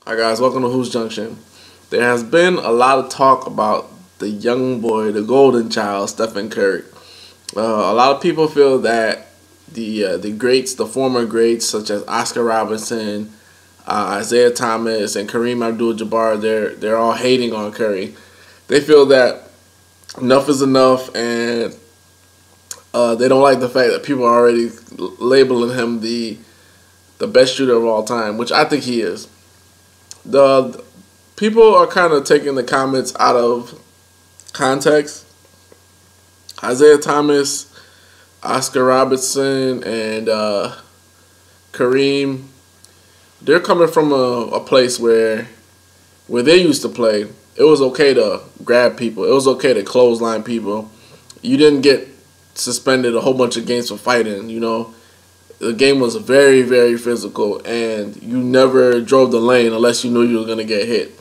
Hi guys, welcome to Hoops Junction. There has been a lot of talk about the young boy, the golden child, Stephen Curry. A lot of people feel that the greats, the former greats such as Oscar Robertson, Isaiah Thomas, and Kareem Abdul-Jabbar, they're all hating on Curry. They feel that enough is enough, and they don't like the fact that people are already labeling him the best shooter of all time, which I think he is. The people are kind of taking the comments out of context. Isaiah Thomas, Oscar Robertson, and Kareem, they're coming from a place where they used to play. It was okay to grab people. It was okay to clothesline people. You didn't get suspended a whole bunch of games for fighting, you know. The game was very, very physical, and you never drove the lane unless you knew you were going to get hit.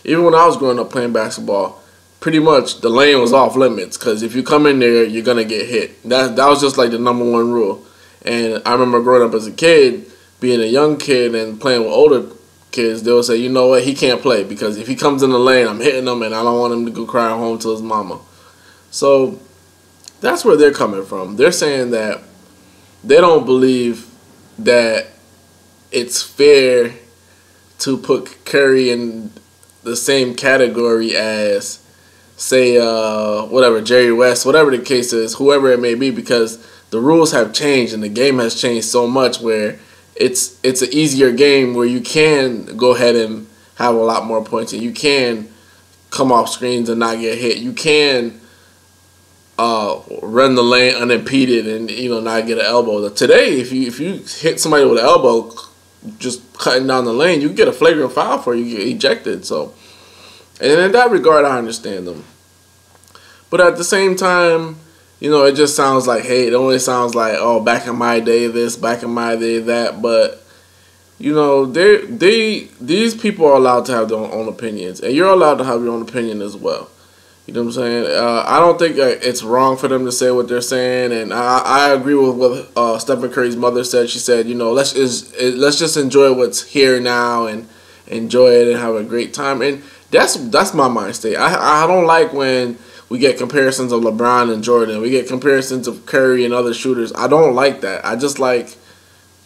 Even when I was growing up playing basketball, pretty much the lane was off limits because if you come in there, you're going to get hit. That was just like the #1 rule. And I remember growing up as a kid, being a young kid and playing with older kids, they would say, you know what, he can't play because if he comes in the lane, I'm hitting him and I don't want him to go crying home to his mama. So that's where they're coming from. They're saying that they don't believe that it's fair to put Curry in the same category as, say, whatever, Jerry West, whatever the case is, whoever it may be, because the rules have changed and the game has changed so much where it's an easier game where you can go ahead and have a lot more points and you can come off screens and not get hit. You can run the lane unimpeded and not get an elbow. Today, if you hit somebody with an elbow, just cutting down the lane, you get a flagrant foul for you get ejected. So, and in that regard, I understand them. But at the same time, it just sounds like hate. It only sounds like, oh, back in my day this, back in my day that. But these people are allowed to have their own opinions, and you're allowed to have your own opinion as well. You know what I'm saying? I don't think it's wrong for them to say what they're saying, and I agree with what Stephen Curry's mother said. She said, let's just enjoy what's here now and enjoy it and have a great time. And that's my mind state. I don't like when we get comparisons of LeBron and Jordan. We get comparisons of Curry and other shooters. I don't like that. I just like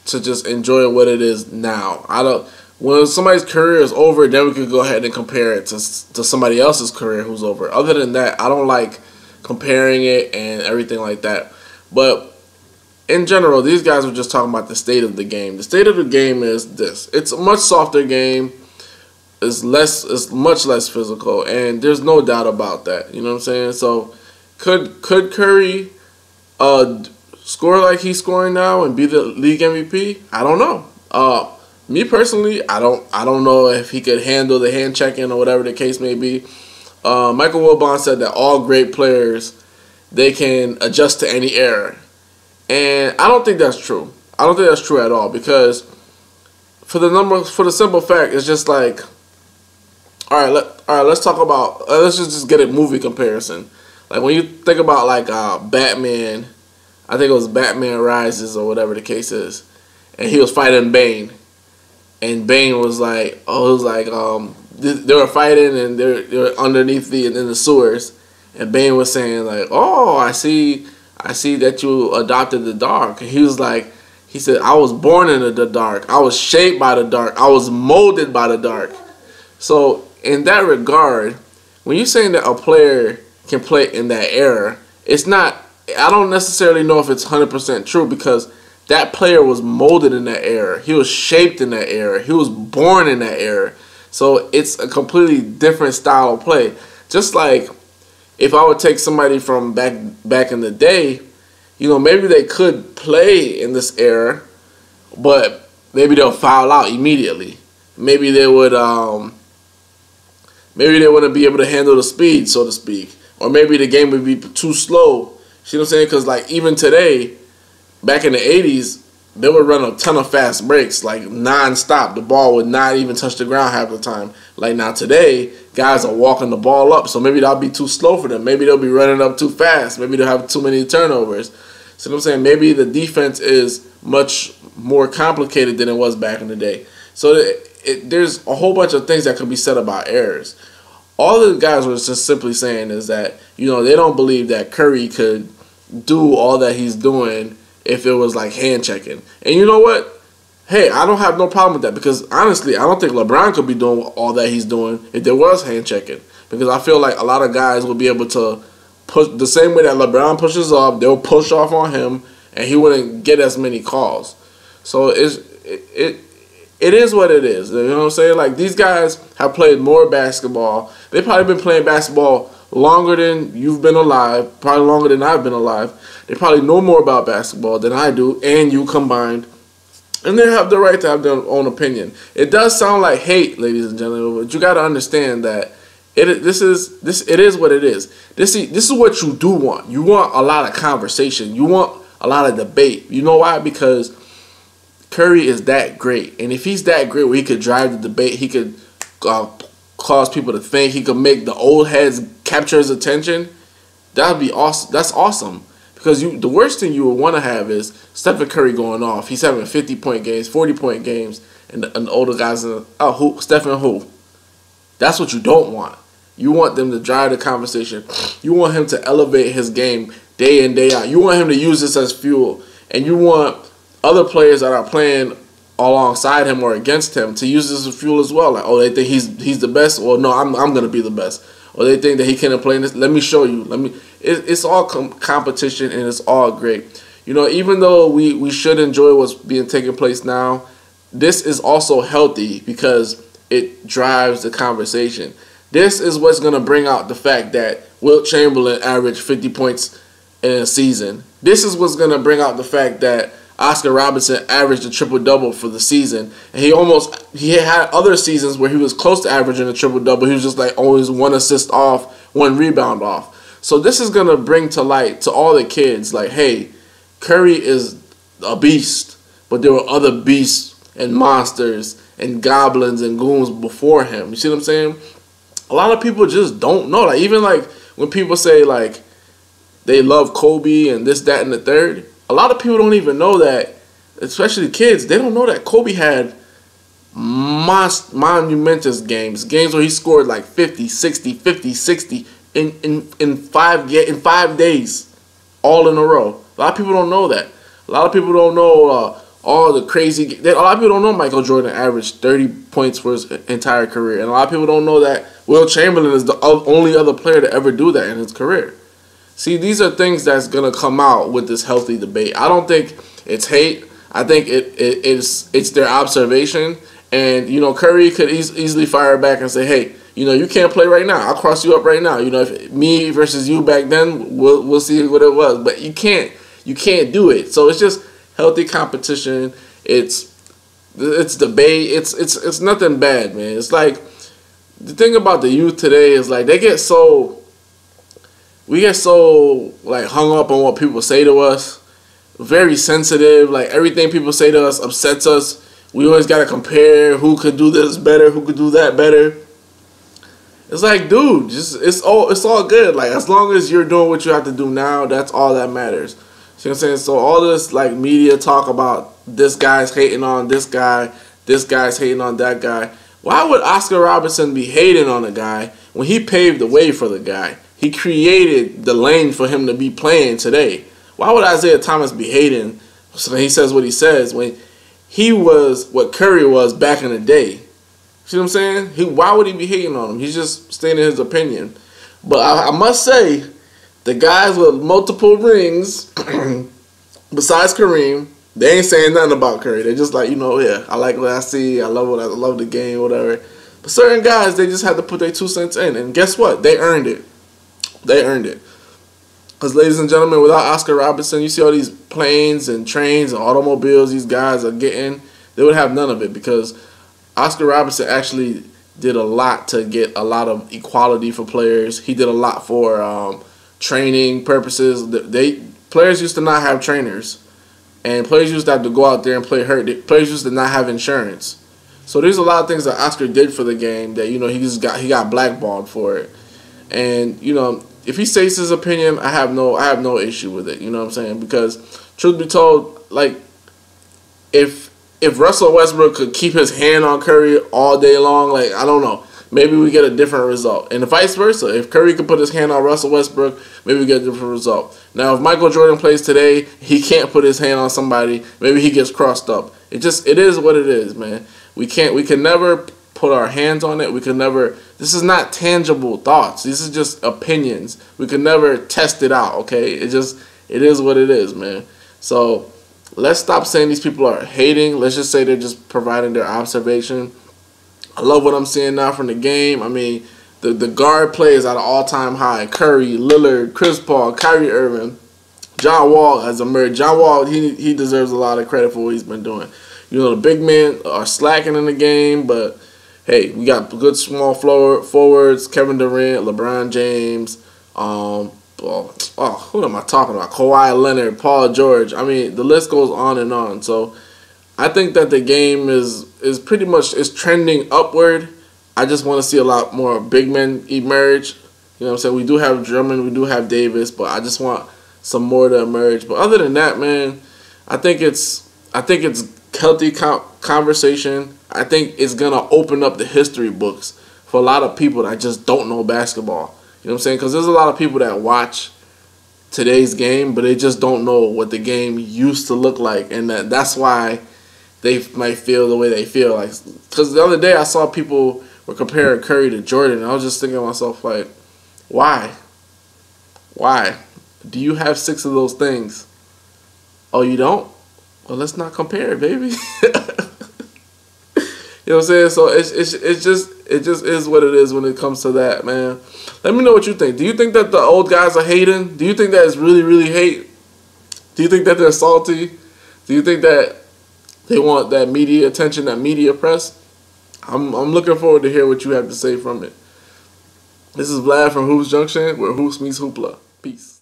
to just enjoy what it is now. When somebody's career is over, then we could go ahead and compare it to somebody else's career who's over. Other than that, I don't like comparing it and everything like that. But in general, these guys were just talking about the state of the game. The state of the game is this. It's a much softer game. It's much less physical, and there's no doubt about that. You know what I'm saying? So could Curry score like he's scoring now and be the league MVP? I don't know. Me personally, I don't know if he could handle the hand checking or whatever the case may be. Michael Wilbon said that all great players, they can adjust to any error. And I don't think that's true. I don't think that's true at all because for the simple fact, it's just like, all right, let's talk about, let's just get a movie comparison. Like when you think about like Batman, I think it was Batman Rises or whatever the case is, and he was fighting Bane. And Bane was like, they were fighting and they're underneath in the sewers, and Bane was saying like, oh, I see that you adopted the dark. And he said, I was born in the dark. I was shaped by the dark. I was molded by the dark. So in that regard, when you're saying that a player can play in that era, it's not. I don't necessarily know if it's 100% true because that player was molded in that era. He was shaped in that era. He was born in that era. So it's a completely different style of play. Just like if I would take somebody from back in the day, maybe they could play in this era, but maybe they'll foul out immediately. Maybe they wouldn't be able to handle the speed, so to speak. Or maybe the game would be too slow. You know what I'm saying? Because like even today, back in the 80s, they would run a ton of fast breaks, like non-stop. The ball would not even touch the ground half the time. Like now today, guys are walking the ball up, so maybe that'll be too slow for them. Maybe they'll be running up too fast. Maybe they'll have too many turnovers. So you know what I'm saying? Maybe the defense is much more complicated than it was back in the day. So there's a whole bunch of things that could be said about errors. All the guys were just simply saying is that, they don't believe that Curry could do all that he's doing if it was like hand checking. And you know what? Hey, I don't have no problem with that, because honestly, I don't think LeBron could be doing all that he's doing if there was hand checking. Because I feel like a lot of guys will be able to push the same way that LeBron pushes off, they'll push off on him, and he wouldn't get as many calls. So it is what it is. You know what I'm saying? Like, these guys have played more basketball. They've probably been playing basketball longer than you've been alive, probably longer than I've been alive. They probably know more about basketball than I do, and you combined. And they have the right to have their own opinion. It does sound like hate, ladies and gentlemen, but you got to understand that it is what it is. This is what you do want. You want a lot of conversation. You want a lot of debate. You know why? Because Curry is that great. And if he's that great where he could drive the debate, he could cause people to think, he could make the old heads capture his attention, that would be awesome. That's awesome. Because the worst thing you would want to have is Stephen Curry going off. He's having 50-point games, 40-point games, and the older guys are, Stephen who? That's what you don't want. You want them to drive the conversation. You want him to elevate his game day in, day out. You want him to use this as fuel. And you want other players that are playing alongside him or against him to use this as fuel as well. Like, they think he's the best. Well, no, I'm going to be the best. Or they think that he can't play in this. Let me show you. It's all competition, and it's all great. Even though we should enjoy what's being taking place now, this is also healthy because it drives the conversation. This is what's going to bring out the fact that Wilt Chamberlain averaged 50 points in a season. This is what's going to bring out the fact that Oscar Robertson averaged a triple-double for the season. And he had other seasons where he was close to averaging a triple-double. He was just like always one assist off, one rebound off. So this is going to bring to light to all the kids, like, hey, Curry is a beast, but there were other beasts and monsters and goblins and goons before him. You see what I'm saying? A lot of people just don't know. Like, even like when people say like they love Kobe and this, that, and the third, a lot of people don't even know that, especially kids, they don't know that Kobe had monumentous games where he scored like 50, 60 in 5 days, all in a row. A lot of people don't know that. A lot of people don't know all the crazy. A lot of people don't know Michael Jordan averaged 30 points for his entire career, and a lot of people don't know that Wilt Chamberlain is the only other player to ever do that in his career. See, these are things that's gonna come out with this healthy debate. I don't think it's hate. I think it's their observation, and Curry could easily fire back and say, hey, you can't play right now. I'll cross you up right now. If me versus you back then, we'll see what it was. But you can't do it. So it's just healthy competition. It's debate. It's nothing bad, man. It's like the thing about the youth today is like we get so like hung up on what people say to us. Very sensitive. Like everything people say to us upsets us. We always gotta compare who could do this better, who could do that better. It's like, dude, it's all good. Like, as long as you're doing what you have to do now, that's all that matters. See what I'm saying? So all this like media talk about this guy's hating on this guy's hating on that guy. Why would Oscar Robertson be hating on a guy when he paved the way for the guy? He created the lane for him to be playing today. Why would Isaiah Thomas be hating? So he says what he says when he was what Curry was back in the day. See what I'm saying? Why would he be hating on him? He's just stating his opinion. But I must say, the guys with multiple rings, besides Kareem, they ain't saying nothing about Curry. They're just like, yeah, I like what I see. I love the game, whatever. But certain guys, they just had to put their 2 cents in. And guess what? They earned it. They earned it. Because, ladies and gentlemen, without Oscar Robertson, you see all these planes and trains and automobiles these guys are getting, they would have none of it because Oscar Robertson actually did a lot to get a lot of equality for players. He did a lot for training purposes. Players used to not have trainers, and players used to have to go out there and play hurt. Players used to not have insurance. So there's a lot of things that Oscar did for the game that he got blackballed for it. And if he states his opinion, I have no issue with it. You know what I'm saying? Because truth be told, like if if Russell Westbrook could keep his hand on Curry all day long, like, I don't know. Maybe we get a different result. And vice versa. If Curry could put his hand on Russell Westbrook, maybe we get a different result. Now, if Michael Jordan plays today, he can't put his hand on somebody. Maybe he gets crossed up. It is what it is, man. We can never put our hands on it. We can never. This is not tangible thoughts. This is just opinions. We can never test it out, okay? It is what it is, man. So let's stop saying these people are hating. Let's just say they're just providing their observation. I love what I'm seeing now from the game. I mean, the guard play is at an all-time high. Curry, Lillard, Chris Paul, Kyrie Irving, John Wall has emerged. John Wall, he deserves a lot of credit for what he's been doing. You know, the big men are slacking in the game, but hey, we got good small forwards, Kevin Durant, LeBron James, who am I talking about? Kawhi Leonard, Paul George. I mean, the list goes on and on. So I think that the game is pretty much trending upward. I just want to see a lot more big men emerge. You know what I'm saying? We do have Drummond, we do have Davis, but I just want some more to emerge. But other than that, man, I think it's healthy conversation. I think it's gonna open up the history books for a lot of people that just don't know basketball. You know what I'm saying? Because there's a lot of people that watch today's game, but they just don't know what the game used to look like, and that's why they might feel the way they feel. Like, because the other day I saw people were comparing Curry to Jordan, and I was just thinking to myself, like, why? Why? Do you have 6 of those things? Oh, you don't? Well, let's not compare, baby. You know what I'm saying? So it just is what it is when it comes to that, man. Let me know what you think. Do you think that the old guys are hating? Do you think that it's really, really hate? Do you think that they're salty? Do you think that they want that media attention, that media press? I'm looking forward to hear what you have to say from it. This is Vlad from Hoops Junction, where hoops meets hoopla. Peace.